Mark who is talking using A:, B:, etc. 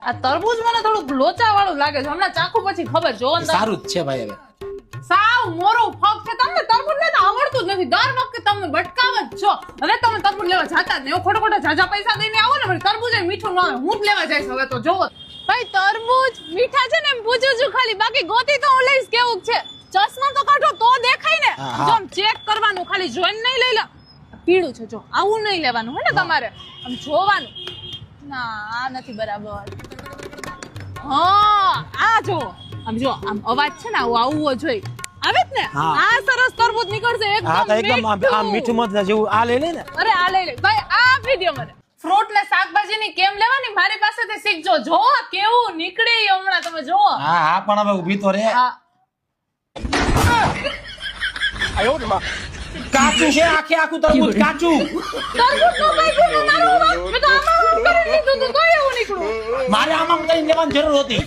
A: આ તરબૂચ મને થોડુંક લોચા વાળું લાગે છે. હમણાં ચાખુ પછી ખબર જો
B: સારું જ છે ભાઈ. હવે
A: સાવ મોરો ફક છે. તમને તરબૂચ લેતા આવડતું જ નથી. દર વખતે તમે ભટકાવ જ છો. હવે તમે તરબૂચ લેવા જાતા જ નહીં. ખોટા ખોટા જાજા પૈસા દઈને આવો ને પછી તરબૂચ મીઠું ન આવે. હું જ લેવા જઈશ હવે તો. જોવો ભાઈ તરબૂચ મીઠા છે ને એમ પૂછું છું ખાલી. બાકી ગોતી તો હું લઈશ. કેવું છે ચશ્મા તો કાઢો તો દેખાય ને. જો ચેક કરવાનું ખાલી જોઈને નહીં લઈ લે. પીળું છે જો. આવું નહીં લેવાનું હે ને તમારે. આમ જોવાનું. ના આ નથી બરાબર. હા આ જો આમ જો આમ અવાજ છે ને આવું આવવો જોઈએ. આવે જ ને. આ સરસ તરબૂચ નીકળશે એકદમ
B: આમ મીઠું મત જેવું. આ લઈ લે ને.
A: અરે આ લઈ લે ભાઈ. આ આપી દો મને. ફ્રૂટ ને શાકભાજી ની કેમ લેવાની મારી પાસેથી શીખજો. જો કેવું નીકળે હમણાં તમે જો.
B: હા પણ હવે ઊભી તો રે. કાચું છે આખે આખું તરબૂચ કાચું.
A: તરબૂચ નો ભાઈ કોને મારું વાત. મેં તો આમાં કરી લીધું તો એવું નીકળું.
B: મારે આમાં કરીને લેવાની જરૂર હતી.